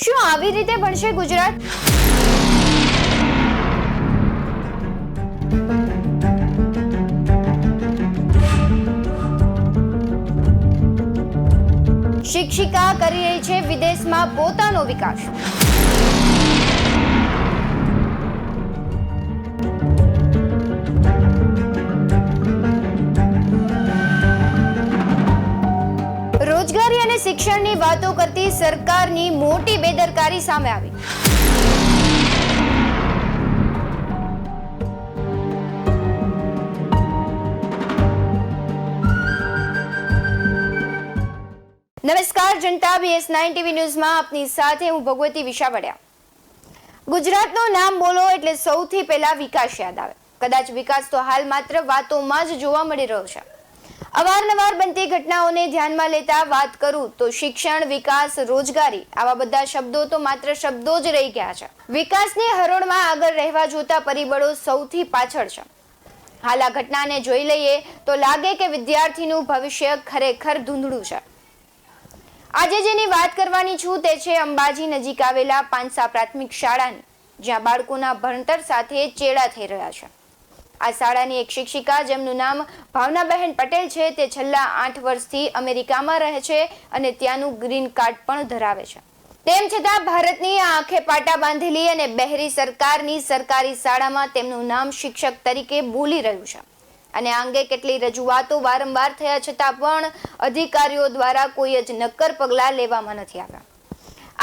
શું આવી રીતે બનશે ગુજરાત? શિક્ષિકા કરી રહી છે વિદેશમાં પોતાનો વિકાસ. રોજગારી અને શિક્ષણની વાતો કરતી સરકારની મોટી બેદરકારી સામે આવી. નમસ્કાર, જનતા BS9 TV ન્યૂઝમાં આપની સાથે હું ભગવતી વિશાવડિયા. ગુજરાતનું નામ બોલો એટલે સૌથી પહેલા વિકાસ યાદ આવે. કદાચ વિકાસ તો હાલ માત્ર વાતોમાં જ જોવા મળી રહ્યો છે. અવારનવાર બનતી ઘટનાઓને ધ્યાનમાં લેતા વાત કરું તો શિક્ષણ, વિકાસ, રોજગારી આવા બધા શબ્દો તો માત્ર શબ્દો જ રહી ગયા છે. વિકાસની હરોળમાં આગળ રહેવા જોતા પરિબળો સૌથી પાછળ છે. હાલ આ ઘટનાને જોઈ લઈએ તો લાગે કે વિદ્યાર્થીનું ભવિષ્ય ખરેખર ધૂંધળું છે. આજે જેની વાત કરવાની છું તે છે અંબાજી નજીક આવેલા પાંસા પ્રાથમિક શાળાની, જ્યાં બાળકોના ભણતર સાથે ચેડા થઈ રહ્યા છે. આ શાળાની એક શિક્ષિકા, જેમનું નામ ભાવનાબહેન પટેલ છે, તે છેલ્લા 8 વર્ષથી અમેરિકામાં રહે છે અને ત્યાંનું ગ્રીન કાર્ડ પણ ધરાવે છે. તેમ છતાં ભારતની આ આંખે પાટા બાંધેલી અને બહેરી સરકારની સરકારી શાળામાં તેમનું નામ શિક્ષક તરીકે બોલી રહ્યું છે. અને આ અંગે કેટલી રજૂઆતો વારંવાર થયા છતાં પણ અધિકારીઓ દ્વારા કોઈ જ નક્કર પગલાં લેવામાં નથી આવ્યા.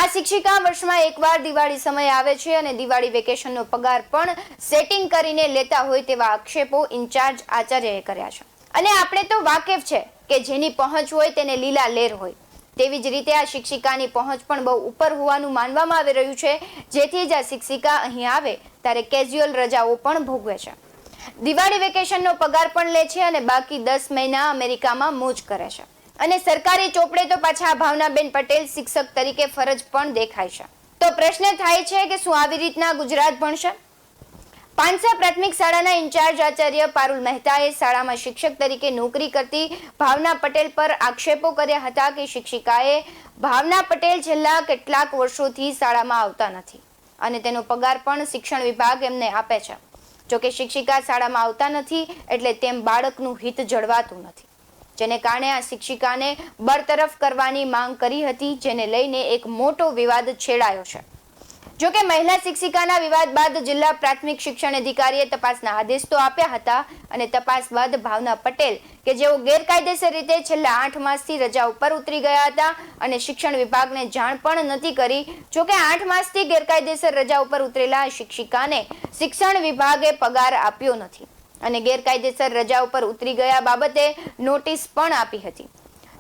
આ શિક્ષિકા વર્ષમાં એકવાર દિવાળી સમય આવે છે અને દિવાળી વેકેશનનો પગાર પણ સેટિંગ કરીને લેતા હોય તેવા આક્ષેપો ઇન્ચાર્જ આચાર્યએ કર્યા છે. અને આપણે તો વાકેફ છે કે જેની પહોંચ હોય તેને લીલા લેર હોય. તેવી જ રીતે આ શિક્ષિકાની પહોંચ પણ બહુ ઉપર હોવાનું માનવામાં આવી રહ્યું છે, જેથી જ આ શિક્ષિકા અહીં આવે ત્યારે કેઝ્યુઅલ રજાઓ પણ ભોગવે છે, દિવાળી વેકેશનનો પગાર પણ લે છે અને બાકી 10 મહિના અમેરિકામાં મોજ કરે છે. અને સરકારી ચોપડે તો પાછા ભાવનાબેન પટેલ શિક્ષક તરીકે ફરજ પણ દેખાય છે. તો પ્રશ્ન થાય છે કે શું આવી રીતના ગુજરાત ભણશે? પાંસા પ્રાથમિક શાળાના ઇન્ચાર્જ આચાર્ય પારુલ મહેતાએ શાળામાં શિક્ષક તરીકે નોકરી કરતી ભાવના પટેલ પર આક્ષેપો કર્યા હતા કે શિક્ષિકાએ ભાવના પટેલ છેલ્લા કેટલાક વર્ષોથી શાળામાં આવતા નથી અને તેનો પગાર પણ શિક્ષણ વિભાગ એમને આપે છે. જોકે શિક્ષિકા શાળામાં આવતા નથી એટલે તેમ બાળકનું હિત જળવાતું નથી, જેને કારણે આ શિક્ષિકાને બરતરફ કરવાની માંગ કરી હતી, જેને લઈને એક મોટો વિવાદ છેડાયો છે. જોકે મહિલા શિક્ષિકાના વિવાદ બાદ જિલ્લા પ્રાથમિક શિક્ષણ અધિકારીએ તપાસના આદેશ તો આપ્યા હતા અને તપાસ બાદ ભાવના પટેલ, કે જેઓ ગેરકાયદેસર રીતે છેલ્લા 8 માસથી રજા ઉપર ઉતરી ગયા હતા અને શિક્ષણ વિભાગને જાણ પણ નથી કરી. જોકે 8 માસથી ગેરકાયદેસર રજા ઉપર ઉતરેલા શિક્ષિકાને શિક્ષણ વિભાગે પગાર આપ્યો નથી અને ગેરકાયદેસર રજા ઉપર ઉતરી ગયા બાબતે નોટિસ પણ આપી હતી.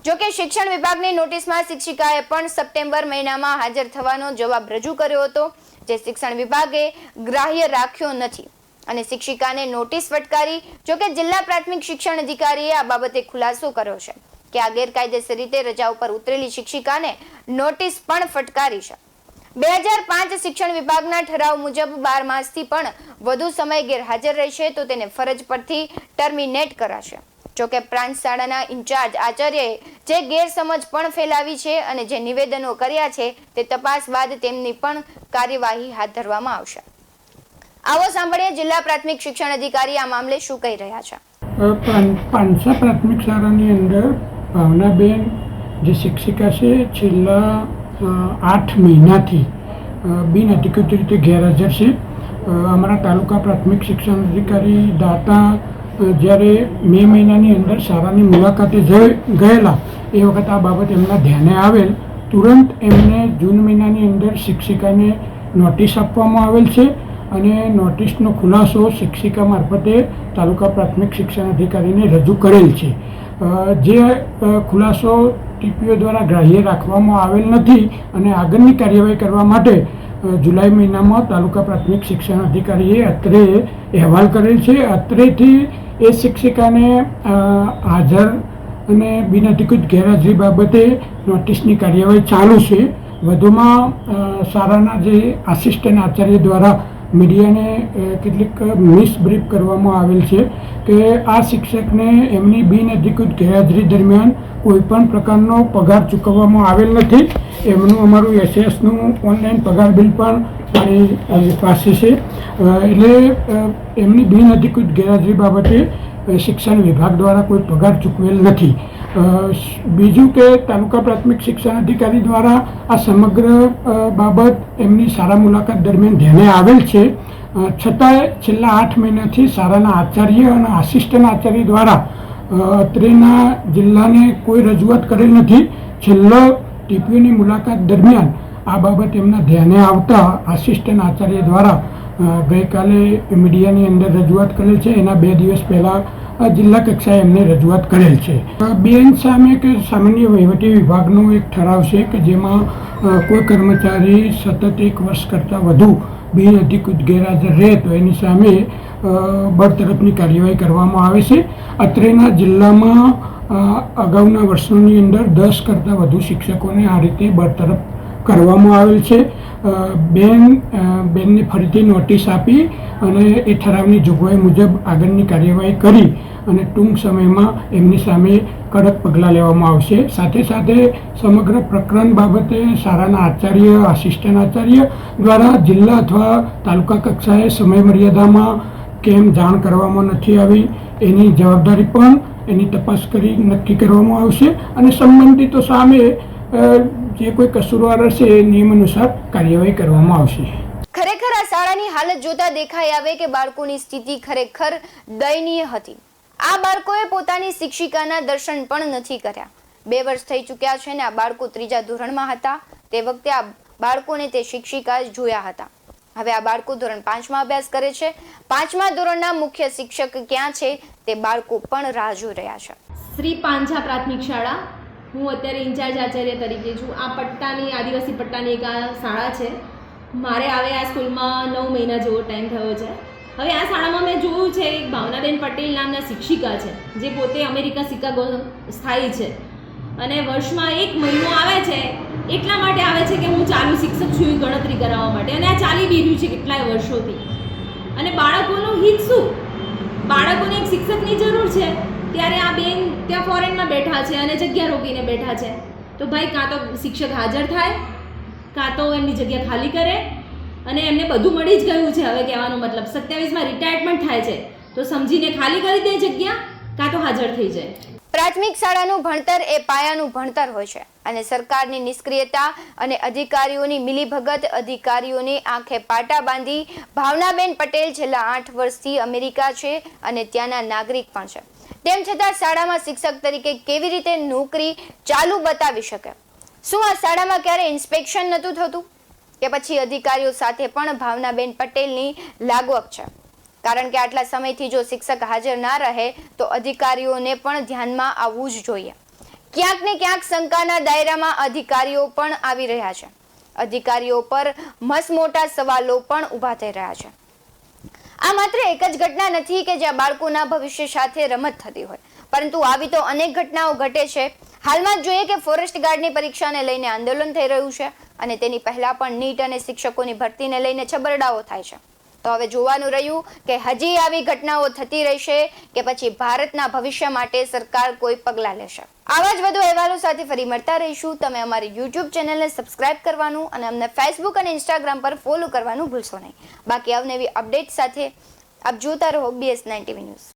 જોકે શિક્ષણ વિભાગની નોટિસમાં શિક્ષિકાએ પણ સપ્ટેમ્બર મહિનામાં હાજર થવાનો જવાબ રજૂ કર્યો હતો, જે શિક્ષણ વિભાગે ગ્રાહ્ય રાખ્યો નથી અને શિક્ષિકાને નોટિસ ફટકારી. જોકે જિલ્લા પ્રાથમિક શિક્ષણ અધિકારીએ આ બાબતે ખુલાસો કર્યો છે કે આ ગેરકાયદેસર રીતે રજા ઉપર ઉતરેલી શિક્ષિકાને નોટિસ પણ ફટકારી છે. 2005 શિક્ષણ વિભાગના ઠરાવ મુજબ 12 માસથી પણ વધુ સમય ગેરહાજર રહેશે તો તેને ફરજ પરથી ટર્મિનેટ કરાશે. જોકે પ્રાંત શાળાના ઇન્ચાર્જ આચાર્યએ જે ગેરસમજ પણ ફેલાવી છે અને જે નિવેદનો કર્યા છે તે તપાસ બાદ તેમની પણ કાર્યવાહી હાથ ધરવામાં આવશે. આવો સાંભળીએ જિલ્લા પ્રાથમિક શિક્ષણ અધિકારી આ મામલે શું કહી રહ્યા છે. પાંસા પ્રાથમિક શાળાની અંદર ભાવનાબેન જે શિક્ષિકા છે, છેલ્લા 8 મહિનાથી બિન અધિકૃત રીતે ગેરહાજર છે. અમારા તાલુકા પ્રાથમિક શિક્ષણ અધિકારી દાતા જ્યારે મે મહિનાની અંદર શાળાની મુલાકાતે ગયેલા એ વખત આ બાબત એમના ધ્યાને આવેલ. તુરંત એમને જૂન મહિનાની અંદર શિક્ષિકાને નોટિસ આપવામાં આવેલ છે અને નોટિસનો ખુલાસો શિક્ષિકા મારફતે તાલુકા પ્રાથમિક શિક્ષણ અધિકારીને રજૂ કરેલ છે. જે ખુલાસો ટીપીઓ દ્વારા ગ્રાહ્ય રાખવામાં આવેલ નથી અને આગળની કાર્યવાહી કરવા માટે જુલાઈ મહિનામાં તાલુકા પ્રાથમિક શિક્ષણ અધિકારીએ અત્રે અહેવાલ કરેલ છે. અત્રેથી એ શિક્ષિકાને હાજર અને બિનઅધિકૃત ગેરહાજરી બાબતે નોટિસની કાર્યવાહી ચાલુ છે. વધુમાં શાળાના જે આસિસ્ટન્ટ આચાર્ય દ્વારા મીડિયાને કેટલીક મિસબ્રીફ કરવામાં આવેલ છે કે આ શિક્ષકને એમની બિનઅધિકૃત ગેરહાજરી દરમિયાન કોઈપણ પ્રકારનો પગાર ચૂકવવામાં આવેલ નથી. એમનું અમારું એસએસનું ઓનલાઈન પગાર બિલ પણ મારી પાસે છે. એટલે એમની બિનઅધિકૃત ગેરહાજરી બાબતે શિક્ષણ વિભાગ દ્વારા કોઈ પગાર ચૂકવેલ નથી. બીજું કે તાલુકા પ્રાથમિક શિક્ષણ અધિકારી દ્વારા આ સમગ્ર બાબત એમની શાળા મુલાકાત દરમિયાન ધ્યાને આવેલ છે. છતાંય છેલ્લા 8 મહિનાથી શાળાના આચાર્ય અને આસિસ્ટન્ટ આચાર્ય દ્વારા અત્રેના જિલ્લાને કોઈ રજૂઆત કરેલ નથી. છેલ્લો ટીપીઓની મુલાકાત દરમિયાન આ બાબત એમના ધ્યાને આવતા આસિસ્ટન્ટ આચાર્ય દ્વારા ગઈકાલે મીડિયાની અંદર રજૂઆત કરેલ છે. એના 2 દિવસ પહેલાં જિલ્લા કક્ષાએ એમને રજૂઆત કરેલ છે. બેન સામે કે સામાન્ય વહીવટી વિભાગનો એક ઠરાવ છે કે જેમાં કોઈ કર્મચારી સતત 1 વર્ષ કરતાં વધુ બિનઅધિકૃત ગેરહાજર રહે તો એની સામે બરતરફની કાર્યવાહી કરવામાં આવે છે. અત્રેના જિલ્લામાં અગાઉના વર્ષોની અંદર 10 કરતાં વધુ શિક્ષકોને આ રીતે બરતરફ કરવામાં આવેલ છે. બેનને ફરીથી નોટિસ આપી અને એ ઠરાવની જોગવાઈ મુજબ આગળની કાર્યવાહી કરી અને ટૂંક સમયમાં એમની સામે કડક પગલાં લેવામાં આવશે. સાથે સાથે સમગ્ર પ્રકરણ બાબતે શાળાના આચાર્ય આસિસ્ટન્ટ આચાર્ય દ્વારા જિલ્લા અથવા તાલુકા કક્ષાએ સમય મર્યાદામાં કેમ જાણ કરવામાં નથી આવી એની જવાબદારી પણ એની તપાસ કરી નક્કી કરવામાં આવશે અને સંબંધિતો સામે જે કોઈ કસૂરવાર હશે એ નિયમ અનુસાર કાર્યવાહી કરવામાં આવશે. ખરેખર આ શાળાની હાલત જોતા દેખાઈ આવે કે બાળકોની સ્થિતિ ખરેખર દયનીય હતી. આ બાળકોએ પોતાની શિક્ષિકાના દર્શન પણ નથી કર્યા. 2 વર્ષ થઈ ચૂક્યા છે ને આ બાળકો 3જા ધોરણમાં હતા. તે વખતે આ બાળકોને તે શિક્ષિકા જોયા હતા. હવે આ બાળકો ધોરણ 5માં અભ્યાસ કરે છે. 5મા ધોરણના મુખ્ય શિક્ષક ક્યાં છે તે બાળકો પણ રાહ જોઈ રહ્યા છે. શ્રી પાંજા પ્રાથમિક શાળા, હું અત્યારે ઇન્ચાર્જ આચાર્ય તરીકે છું. આ પટ્ટાની આદિવાસી પટ્ટાની એક આ શાળા છે. મારે આવે આ સ્કૂલમાં 9 મહિના જેવો ટાઈમ થયો છે. હવે આ શાળામાં મેં જોયું છે એક ભાવનાબેન પટેલ નામના શિક્ષિકા છે જે પોતે અમેરિકા શિકાગો સ્થાયી છે અને વર્ષમાં 1 મહિનો આવે છે. એટલા માટે આવે છે કે હું ચાલુ શિક્ષક છું એ ગણતરી કરાવવા માટે, અને આ ચાલી બી રહ્યું છે કેટલાય વર્ષોથી. અને બાળકોનું હિત શું? બાળકોને એક શિક્ષકની જરૂર છે ત્યારે આ બેન ત્યાં ફોરેનમાં બેઠા છે અને જગ્યા રોકીને બેઠા છે. તો ભાઈ કાં તો શિક્ષક હાજર થાય, કાં તો એમની જગ્યા ખાલી કરે. અને એમને બધું મળી જ ગયું છે. હવે કહેવાનો મતલબ 27માં રિટાયરમેન્ટ થાય છે તો સમજીને ખાલી કરી દે જગ્યા, કાં તો હાજર થઈ જાય. પ્રાથમિક શાળાનું ભણતર એ પાયાનું ભણતર હોય છે અને સરકારની નિષ્ક્રિયતા અને અધિકારીઓની મિલીભગત, અધિકારીઓને આંખે પાટા બાંધી ભાવનાબેન પટેલ છેલ્લા 8 વર્ષથી અમેરિકા છે અને ત્યાંના નાગરિક પણ છે. તેમ છતાં શાળામાં શિક્ષક તરીકે કેવી રીતે નોકરી ચાલુ બતાવી શકે? શું આ શાળામાં ક્યારે ઇન્સ્પેક્શન નહોતું થતું કે પછી અધિકારીઓ સાથે પણ ભાવનાબેન પટેલની લાગવગ છે? કારણ કે આટલા સમયથી જો શિક્ષક હાજર ના રહે તો અધિકારીઓને પણ ધ્યાનમાં આવવું જ જોઈએ. ક્યાંક ને ક્યાંક શંકાના દાયરામાં અધિકારીઓ પણ આવી રહ્યા છે. અધિકારીઓ પર મસમોટા સવાલો પણ ઊભા થઈ રહ્યા છે. આ માત્ર એક જ ઘટના નથી કે જ્યાં બાળકોના ભવિષ્ય સાથે રમત થતી હોય, પરંતુ આવી તો અનેક ઘટનાઓ ઘટે છે. હાલમાં જ જોઈએ કે ફોરેસ્ટ ગાર્ડની પરીક્ષાને લઈને આંદોલન થઈ રહ્યું છે અને તેની પહેલા પણ નીટ અને શિક્ષકોની ભરતીને લઈને છબરડાઓ થાય છે. તો હવે જોવાનું રહ્યું કે હજી આવી ઘટનાઓ થતી રહેશે કે પછી ભારતના ભવિષ્ય માટે સરકાર કોઈ પગલાં લેશે. આવા જ વધુ અહેવાલો સાથે ફરી મળતા રહીશું. તમે અમારી YouTube ચેનલને સબસ્ક્રાઇબ કરવાનું અને અમને Facebook અને Instagram પર ફોલો કરવાનું ભૂલશો નહીં. બાકી અવનવી અપડેટ સાથે આપ જોતા રહો BS9 TV ન્યૂઝ.